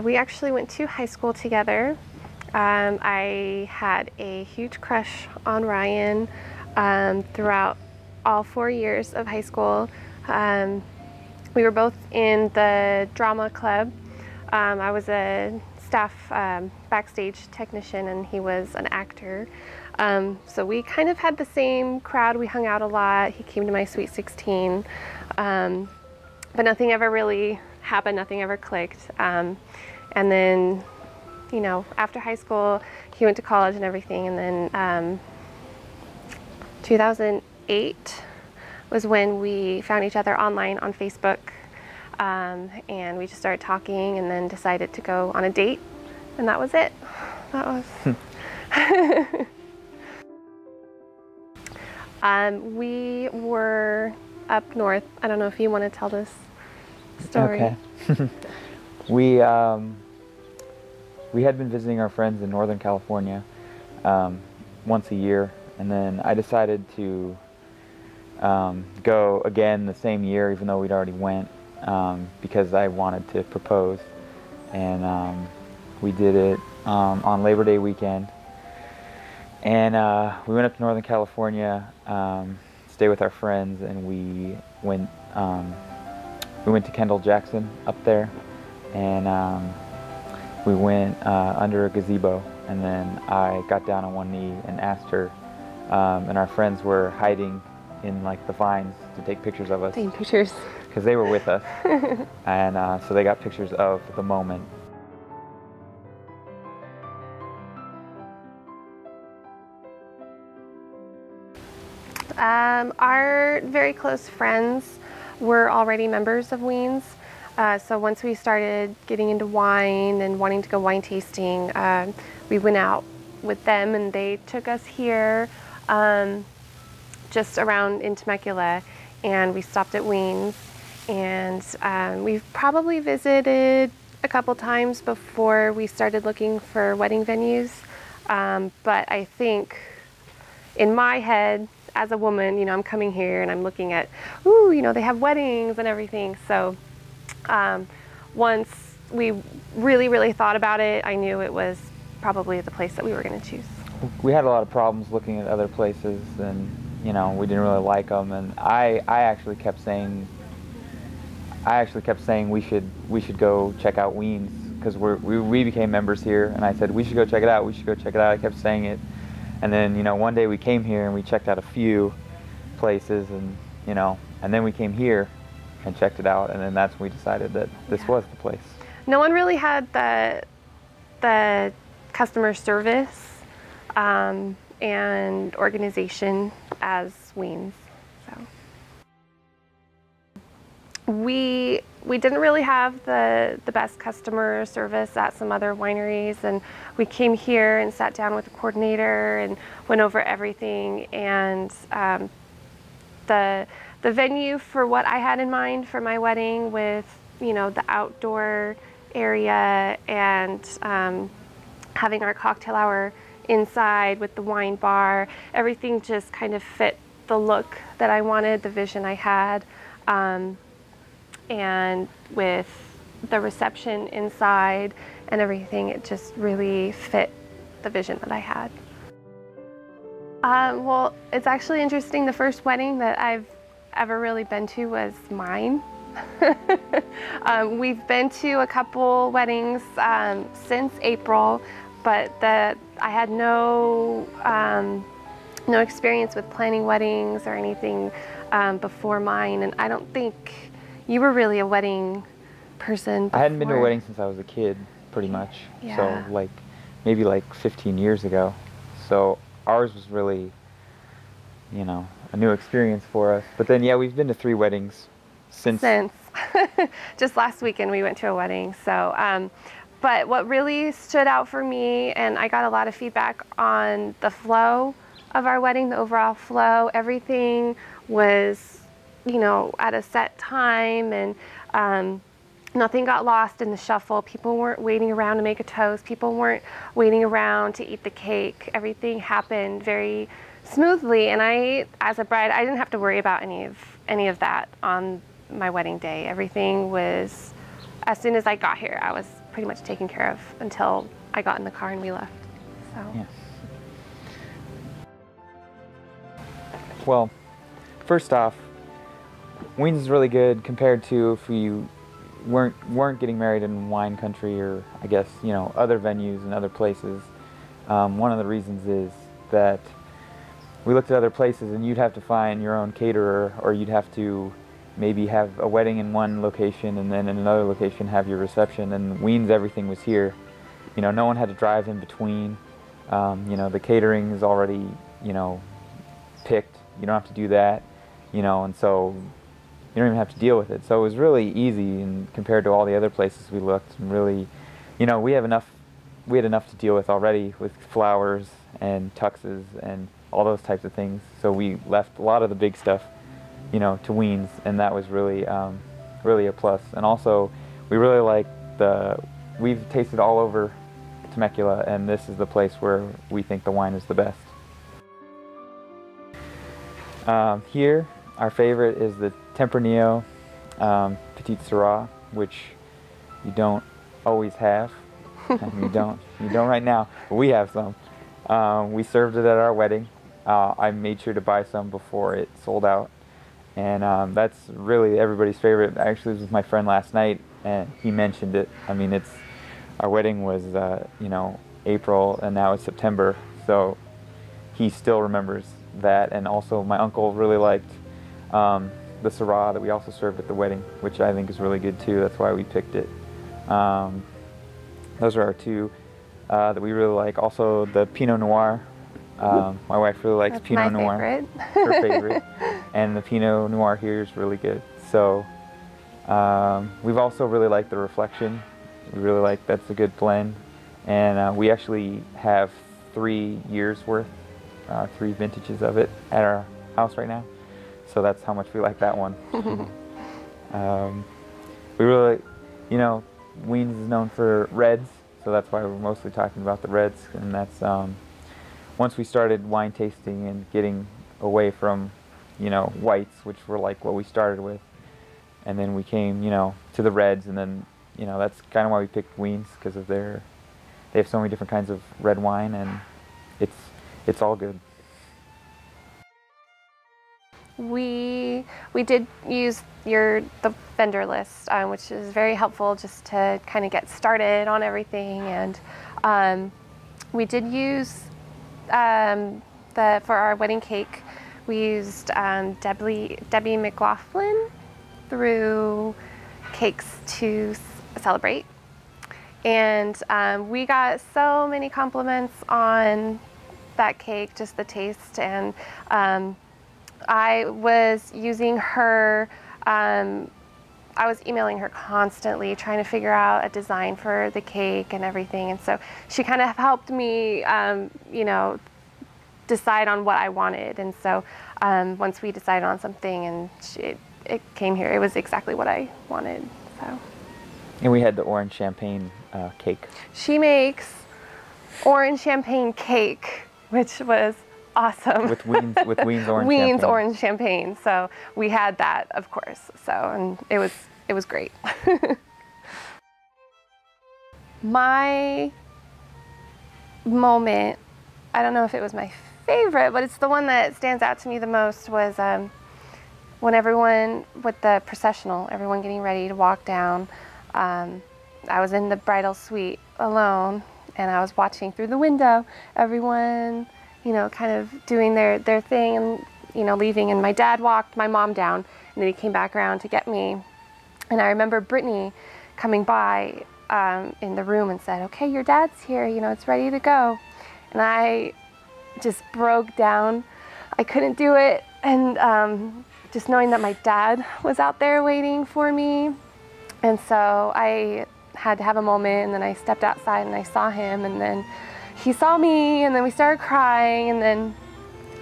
We actually went to high school together. I had a huge crush on Ryan throughout all 4 years of high school. We were both in the drama club. I was a staff backstage technician and he was an actor. So we kind of had the same crowd. We hung out a lot. He came to my Sweet 16. But nothing ever really happened, nothing ever clicked. And then, you know, after high school, he went to college and everything. And then 2008 was when we found each other online on Facebook. And we just started talking and then decided to go on a date. And that was it. That was... we were up north. I don't know if you want to tell this story. Okay. We had been visiting our friends in Northern California once a year, and then I decided to go again the same year, even though we'd already went, because I wanted to propose, and we did it on Labor Day weekend. And we went up to Northern California, stay with our friends, and we went to Kendall Jackson up there, and we went under a gazebo, and then I got down on one knee and asked her, and our friends were hiding in like the vines to take pictures of us. Taking pictures. Because they were with us, and so they got pictures of the moment. Our very close friends were already members of Wiens. So once we started getting into wine and wanting to go wine tasting, we went out with them and they took us here just around in Temecula, and we stopped at Wiens. And we've probably visited a couple times before we started looking for wedding venues. But I think in my head, as a woman, you know, I'm coming here and I'm looking at, ooh, you know, they have weddings and everything. So once we really thought about it, I knew it was probably the place that we were going to choose. We had a lot of problems looking at other places, and you know, we didn't really like them. And I actually kept saying we should go check out Wiens, because we became members here, and I said we should go check it out. We should go check it out. I kept saying it. And then, you know, one day we came here and we checked out a few places, and, you know, and then we came here and checked it out, and then that's when we decided that this was the place. No one really had the customer service and organization as Wiens. So we didn't really have the best customer service at some other wineries, and we came here and sat down with the coordinator and went over everything. And the venue for what I had in mind for my wedding, with, you know, the outdoor area and having our cocktail hour inside with the wine bar, everything just kind of fit the look that I wanted, the vision I had. And with the reception inside and everything, it just really fit the vision that I had. Well, it's actually interesting. The first wedding that I've ever really been to was mine. We've been to a couple weddings since April, but I had no experience with planning weddings or anything before mine, and I don't think you were really a wedding person before. I hadn't been to a wedding since I was a kid, pretty much. Yeah. So like maybe like 15 years ago. So ours was really, you know, a new experience for us. But then, yeah, we've been to 3 weddings since. Just last weekend we went to a wedding. So, but what really stood out for me, and I got a lot of feedback on the flow of our wedding, the overall flow, everything was, you know, at a set time, and nothing got lost in the shuffle. People weren't waiting around to make a toast. People weren't waiting around to eat the cake. Everything happened very smoothly, and I, as a bride, I didn't have to worry about any of that on my wedding day. Everything was, as soon as I got here, I was pretty much taken care of until I got in the car and we left. So. Yeah. Well, first off, Wiens is really good compared to if you weren't getting married in wine country, or I guess, you know, other venues and other places. One of the reasons is that we looked at other places and you'd have to find your own caterer, or you'd have to maybe have a wedding in one location and then in another location have your reception. And Wiens, everything was here. You know, no one had to drive in between. You know, the catering is already, you know, picked. You don't have to do that, you know, and so you don't even have to deal with it. So it was really easy, and compared to all the other places we looked, and really, you know, we had enough to deal with already with flowers and tuxes and all those types of things. So we left a lot of the big stuff, you know, to Wiens, and that was really, really a plus. And also, we really like we've tasted all over Temecula, and this is the place where we think the wine is the best. Here, our favorite is the Tempranillo Petit Syrah, which you don't always have. And you don't right now, but we have some. We served it at our wedding. I made sure to buy some before it sold out, and that's really everybody's favorite. Actually, I was with my friend last night, and he mentioned it. I mean, our wedding was you know, April, and now it's September, so he still remembers that. And also, my uncle really liked the Syrah that we also served at the wedding, which I think is really good too. That's why we picked it. Those are our two that we really like. Also, the Pinot Noir. My wife really likes Pinot Noir. Favorite. Her favorite. And the Pinot Noir here is really good. So we've also really liked the Reflection. We really like that's a good blend. And we actually have 3 years worth, 3 vintages of it at our house right now. So that's how much we like that one. We really, you know, Wiens is known for reds, so that's why we're mostly talking about the reds. And that's once we started wine tasting and getting away from, you know, whites, which were like what we started with, and then we came, you know, to the reds, and then, you know, that's kind of why we picked Wiens, because of they have so many different kinds of red wine, and it's all good. We did use the vendor list, which is very helpful just to kind of get started on everything. And we did use for our wedding cake, we used Debbie McLaughlin through Cakes to Celebrate, and we got so many compliments on that cake, just the taste. And I was using her, I was emailing her constantly trying to figure out a design for the cake and everything, and so she kind of helped me, you know, decide on what I wanted. And so once we decided on something and it came here, it was exactly what I wanted. So. And we had the orange champagne cake. She makes orange champagne cake, which was awesome. With Wiens orange Wiens champagne. orange champagne. So we had that, of course. So, and it was great. My moment, I don't know if it was my favorite, but it's the one that stands out to me the most, was when everyone, with the processional, everyone getting ready to walk down. I was in the bridal suite alone, and I was watching through the window, everyone, you know, kind of doing their thing and, you know, leaving. And my dad walked my mom down, and then he came back around to get me. And I remember Brittany coming by in the room and said, "Okay, your dad's here, you know, it's ready to go." And I just broke down. I couldn't do it. And just knowing that my dad was out there waiting for me. And so I had to have a moment, and then I stepped outside and I saw him, and then he saw me, and then we started crying. And then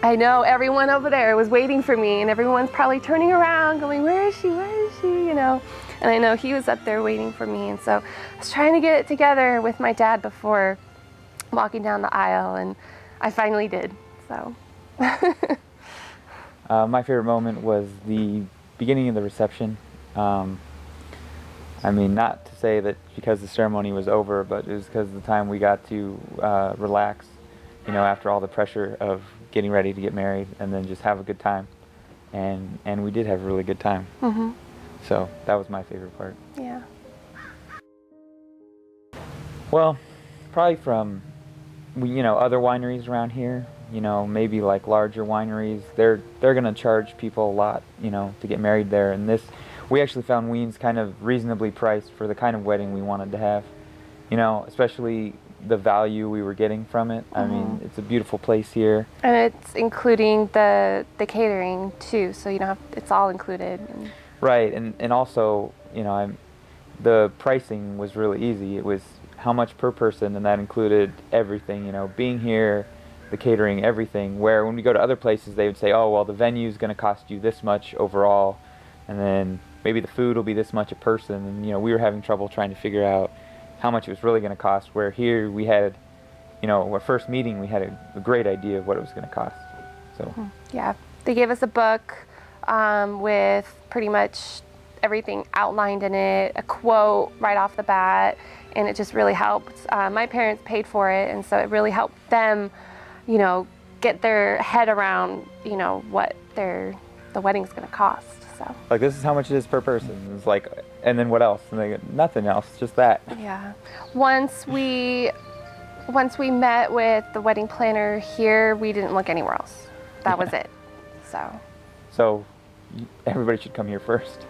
I know everyone over there was waiting for me, and everyone's probably turning around going, "Where is she? Where is she?" You know, and I know he was up there waiting for me. And so I was trying to get it together with my dad before walking down the aisle, and I finally did. So. My favorite moment was the beginning of the reception. I mean, not to say that because the ceremony was over, but it was because of the time we got to relax, you know, after all the pressure of getting ready to get married, and then just have a good time. And we did have a really good time. Mm-hmm. So that was my favorite part. Yeah. Well, probably from, you know, other wineries around here, you know, maybe like larger wineries, they're going to charge people a lot, you know, to get married there. And this, we actually found Wiens kind of reasonably priced for the kind of wedding we wanted to have, you know, especially the value we were getting from it. I mean, it's a beautiful place here. And it's including the catering too, so you don't have, it's all included. Right, and also, you know, the pricing was really easy. It was how much per person, and that included everything, you know, being here, the catering, everything. Where when we go to other places, they would say, oh, well, the venue's going to cost you this much overall, and then maybe the food will be this much a person. And, you know, we were having trouble trying to figure out how much it was really going to cost, where here we had, you know, our first meeting, we had a great idea of what it was going to cost. So yeah, they gave us a book with pretty much everything outlined in it, a quote right off the bat, and it just really helped. My parents paid for it, and so it really helped them, you know, get their head around, you know, what the wedding's going to cost. So like, this is how much it is per person. It's like, and then what else? And they go, nothing else, just that. Yeah. Once we met with the wedding planner here, we didn't look anywhere else. That was it. So everybody should come here first.